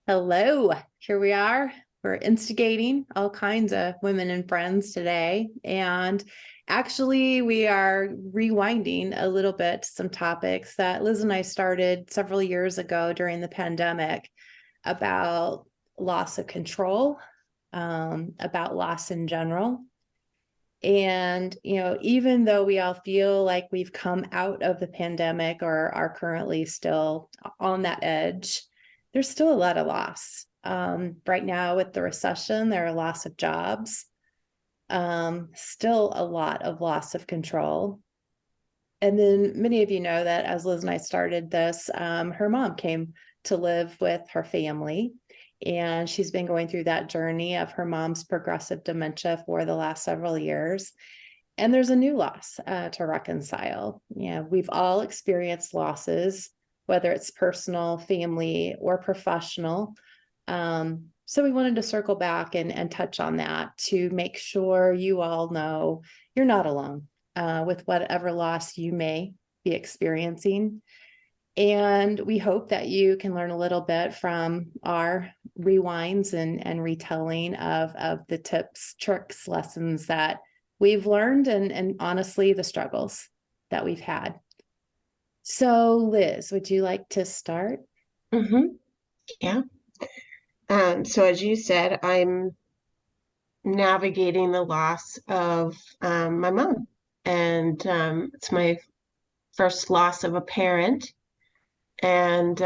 Hello, here we are. We're instigating all kinds of women and friends today. And actually, we are rewinding a little bit some topics that Liz and I started several years ago during the pandemic about loss of control, about loss in general. And, even though we all feel like we've come out of the pandemic or are currently still on that edge, there's still a lot of loss. Right now, with the recession, there are loss of jobs, still a lot of loss of control. And then many of you know that as Liz and I started this, her mom came to live with her family. And she's been going through that journey of her mom's progressive dementia for the last several years. And there's a new loss to reconcile. We've all experienced losses, whether it's personal, family, or professional. So we wanted to circle back and touch on that to make sure you all know you're not alone with whatever loss you may be experiencing. And we hope that you can learn a little bit from our rewinds and retelling of the tips, tricks, lessons that we've learned and honestly, the struggles that we've had. So, Liz, would you like to start? Yeah. So as you said, I'm navigating the loss of my mom, and it's my first loss of a parent, and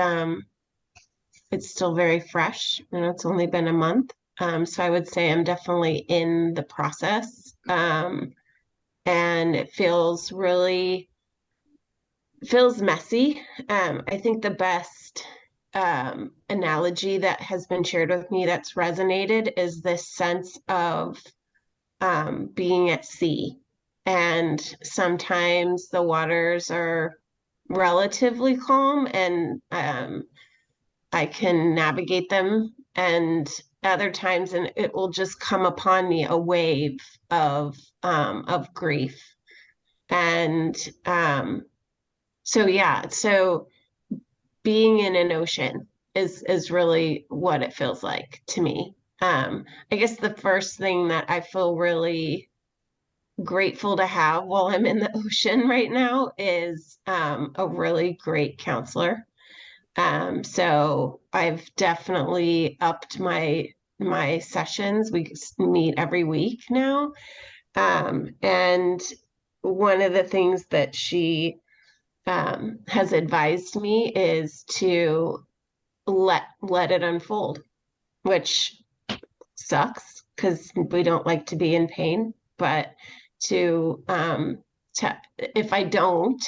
it's still very fresh. It's only been a month, so I would say I'm definitely in the process, and it feels messy. I think the best analogy that has been shared with me that's resonated is this sense of being at sea. And sometimes the waters are relatively calm and I can navigate them. And other times, and it will just come upon me a wave of grief. And so being in an ocean is really what it feels like to me. I guess the first thing that I feel really grateful to have while I'm in the ocean right now is a really great counselor. So I've definitely upped my sessions. We meet every week now. And one of the things that she has advised me is to let it unfold, which sucks because we don't like to be in pain, but to if I don't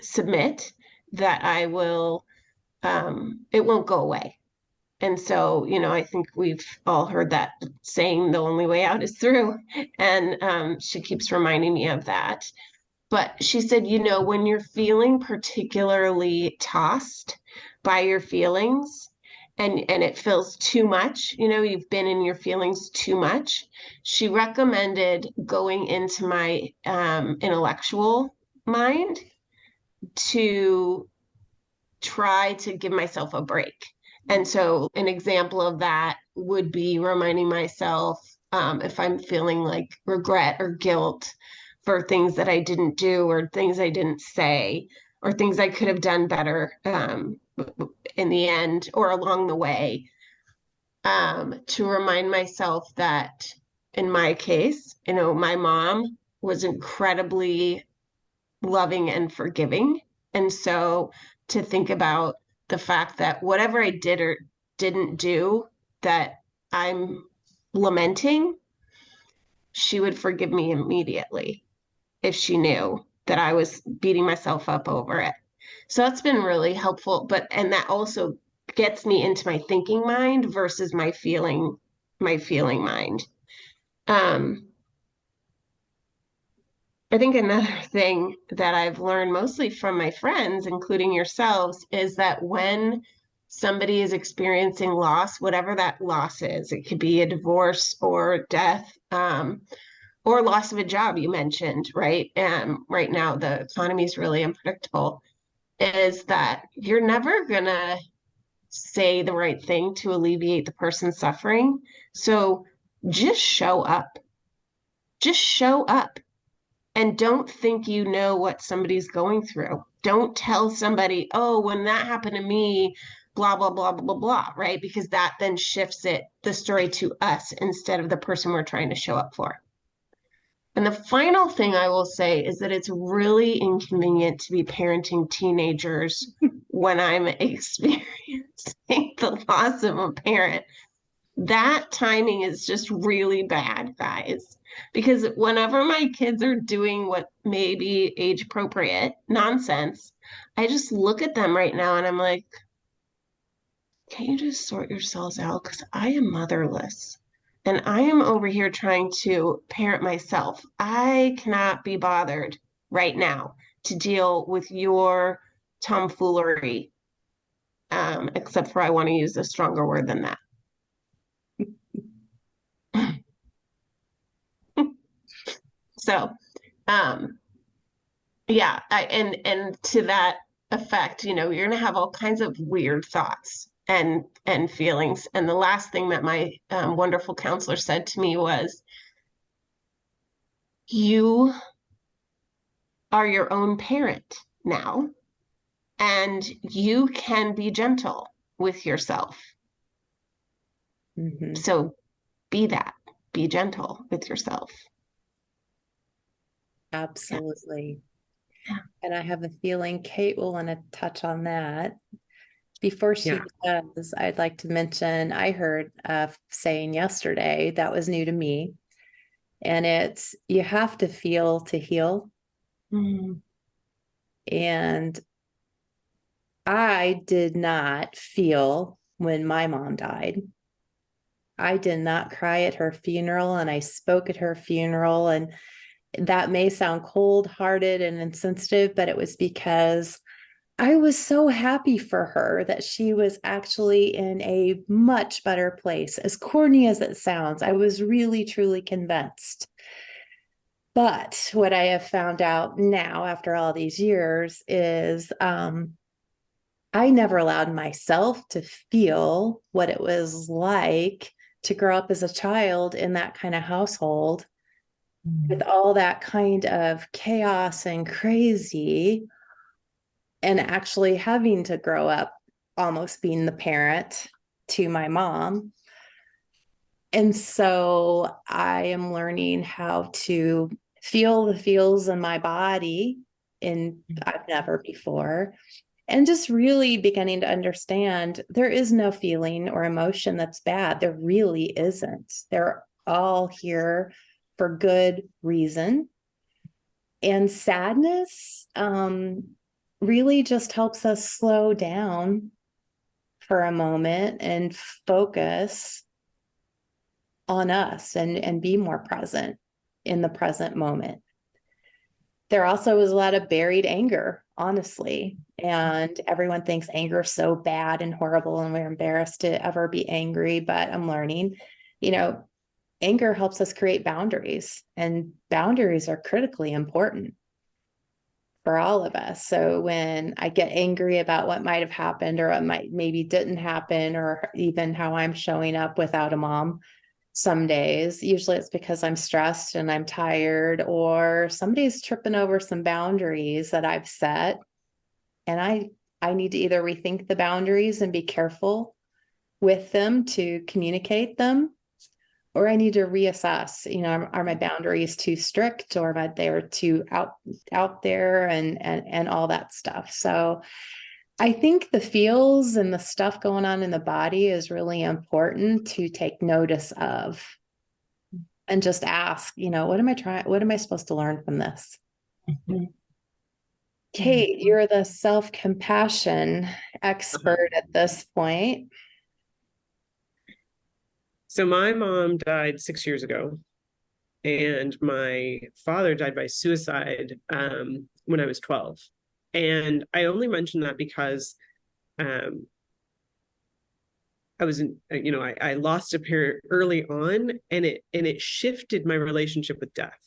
submit, that I will it won't go away. And so, I think we've all heard that saying, the only way out is through. And she keeps reminding me of that. But she said, when you're feeling particularly tossed by your feelings and it feels too much, you've been in your feelings too much, she recommended going into my intellectual mind to try to give myself a break. And so an example of that would be reminding myself if I'm feeling like regret or guilt for things that I didn't do or things I didn't say or things I could have done better in the end or along the way, to remind myself that in my case, my mom was incredibly loving and forgiving. And so to think about the fact that whatever I did or didn't do that I'm lamenting, she would forgive me immediately if she knew that I was beating myself up over it. So that's been really helpful. And that also gets me into my thinking mind versus my feeling mind. Um, I think another thing that I've learned mostly from my friends, including yourselves, is that when somebody is experiencing loss, whatever that loss is, it could be a divorce or death, or loss of a job, you mentioned, right? Right now, the economy is really unpredictable, is that you're never going to say the right thing to alleviate the person's suffering. So just show up. Just show up and don't think you know what somebody's going through. Don't tell somebody, oh, when that happened to me, blah, blah, blah, blah, blah, blah, right? Because that then shifts the story to us instead of the person we're trying to show up for. And the final thing I will say is that it's really inconvenient to be parenting teenagers when I'm experiencing the loss of a parent. That timing is just really bad, guys. Because whenever my kids are doing what may be age appropriate nonsense, I just look at them right now and I'm like, can you just sort yourselves out? Because I am motherless. And I am over here trying to parent myself. I cannot be bothered right now to deal with your tomfoolery, except for I want to use a stronger word than that. So, yeah, and to that effect, you know, you're gonna have all kinds of weird thoughts and feelings. And the last thing that my wonderful counselor said to me was, you are your own parent now, and you can be gentle with yourself. Mhm. So be that, be gentle with yourself. Absolutely. Yeah. And I have a feeling Kate will want to touch on that. Before she does, I'd like to mention I heard a saying yesterday that was new to me, and it's you have to feel to heal. Mm. And I did not feel when my mom died. I did not cry at her funeral, and I spoke at her funeral. And that may sound cold hearted and insensitive, but it was because I was so happy for her that she was actually in a much better place. As corny as it sounds, I was really, truly convinced. But what I have found out now, after all these years, is I never allowed myself to feel what it was like to grow up as a child in that kind of household with all that kind of chaos and crazy, and actually having to grow up almost being the parent to my mom. And so I am learning how to feel the feels in my body in I've never before. And just really beginning to understand there is no feeling or emotion that's bad. There really isn't. They're all here for good reason. And sadness really just helps us slow down for a moment and focus on us and be more present in the present moment. There also is a lot of buried anger, honestly. And everyone thinks anger is so bad and horrible, and we're embarrassed to ever be angry. But I'm learning, you know, anger helps us create boundaries, and boundaries are critically important for all of us. So when I get angry about what might have happened or what might maybe didn't happen, or even how I'm showing up without a mom, some days, usually it's because I'm stressed and I'm tired, or somebody's tripping over some boundaries that I've set. And I need to either rethink the boundaries and be careful with them to communicate them, or I need to reassess, you know, are my boundaries too strict, or am I there too out there and all that stuff. So I think the feels and the stuff going on in the body is really important to take notice of and just ask, you know, what am I supposed to learn from this? Mhm. Kate, you're the self-compassion expert at this point. So my mom died 6 years ago, and my father died by suicide when I was 12. And I only mention that because um, I was, I lost a parent early on, and it shifted my relationship with death.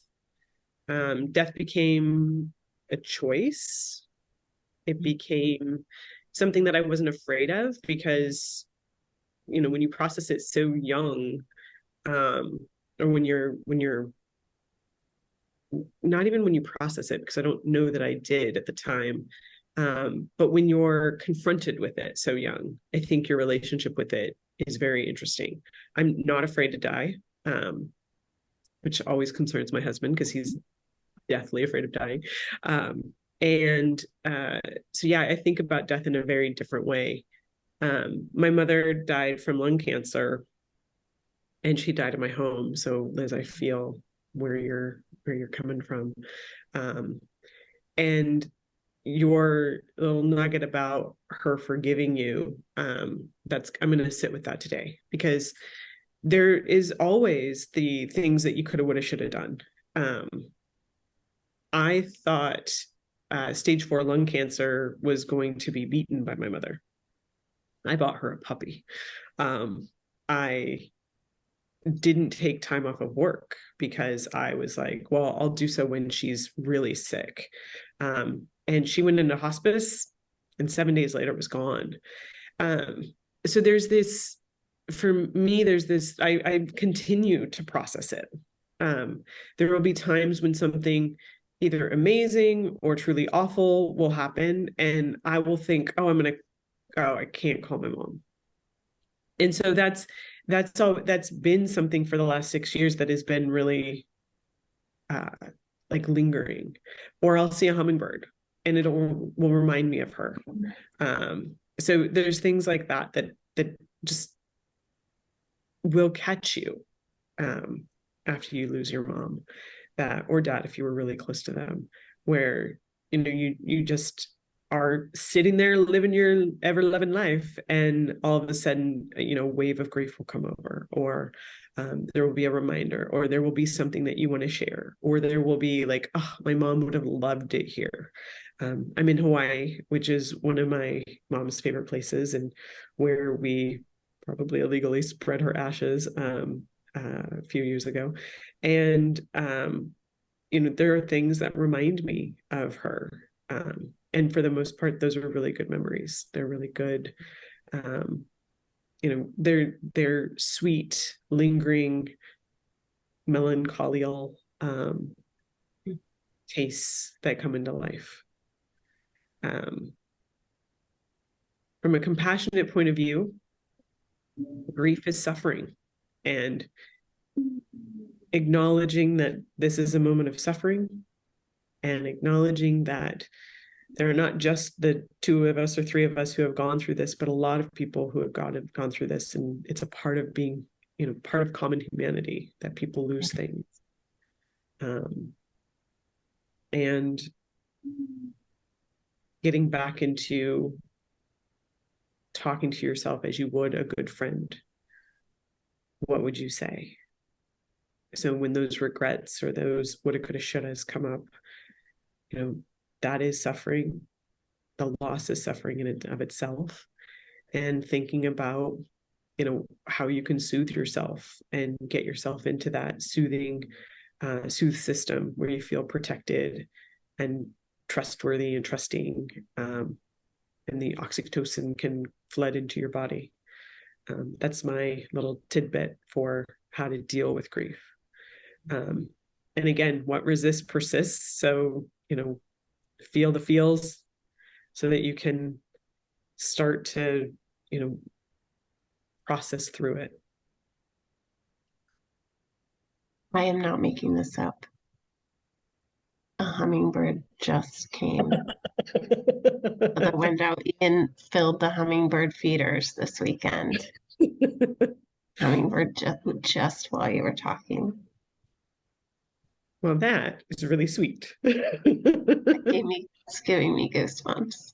Death became a choice. It became something that I wasn't afraid of, because, you know, when you process it so young, or when you're not even when you process it, because I don't know that I did at the time, but when you're confronted with it so young, I think your relationship with it is very interesting. I'm not afraid to die, which always concerns my husband because he's deathly afraid of dying. So yeah, I think about death in a very different way. My mother died from lung cancer, and she died in my home. So Liz, I feel where you're coming from. And your little nugget about her forgiving you, I'm going to sit with that today, because there is always the things that you could have, would have, should have done. I thought stage 4 lung cancer was going to be beaten by my mother. I bought her a puppy. I didn't take time off of work because I was like, well, I'll do so when she's really sick. And she went into hospice, and 7 days later it was gone. So there's this, for me, there's this, I continue to process it. There will be times when something either amazing or truly awful will happen, and I will think, oh, I can't call my mom. And so that's been something for the last 6 years that has been really like lingering. Or I'll see a hummingbird and will remind me of her. So there's things like that just will catch you after you lose your mom, or dad if you were really close to them, where you just are sitting there living your ever loving life, and all of a sudden a wave of grief will come over, or there will be a reminder, or there will be something that you want to share, or there will be like, oh, my mom would have loved it here. I'm in Hawaii, which is one of my mom's favorite places, and where we probably illegally spread her ashes a few years ago. And there are things that remind me of her, and for the most part those are really good memories. They're really good, they're sweet, lingering, melancholial tastes that come into life. From a compassionate point of view, grief is suffering, and acknowledging that this is a moment of suffering, and acknowledging that there are not just the 2 of us or 3 of us who have gone through this, but a lot of people who have gone through this, and it's a part of being, part of common humanity, that people lose things. And getting back into talking to yourself as you would a good friend. What would you say? So when those regrets or those woulda, coulda, shouldas come up, that is suffering. The loss is suffering in and of itself. And thinking about, how you can soothe yourself and get yourself into that soothe system where you feel protected and trustworthy and trusting, and the oxytocin can flood into your body. That's my little tidbit for how to deal with grief. And again, what resists persists. So, feel the feels so that you can start to, process through it. I am not making this up. A hummingbird just came to the window and filled the hummingbird feeders this weekend. Hummingbird just while you were talking. Well, that is really sweet. It's giving me goosebumps.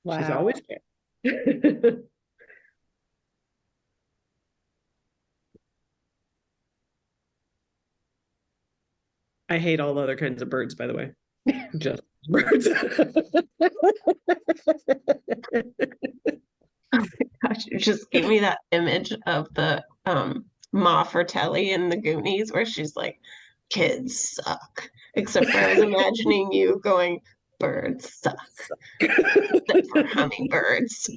Wow. She's always there. I hate all other kinds of birds, by the way. Just birds. Oh my gosh, you just gave me that image of the Ma Fratelli in the Goonies, where she's like, kids suck. Except for I was imagining you going, birds suck, except for hummingbirds.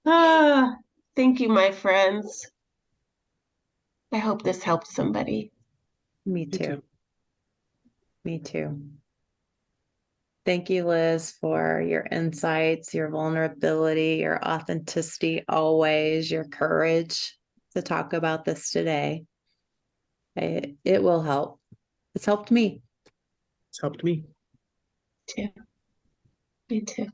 Ah, thank you, my friends. I hope this helped somebody. Me Me too. too. Me too. Thank you, Liz, for your insights, your vulnerability, your authenticity, always, your courage to talk about this today. It will help. It's helped me. It's helped me. Too. Me too.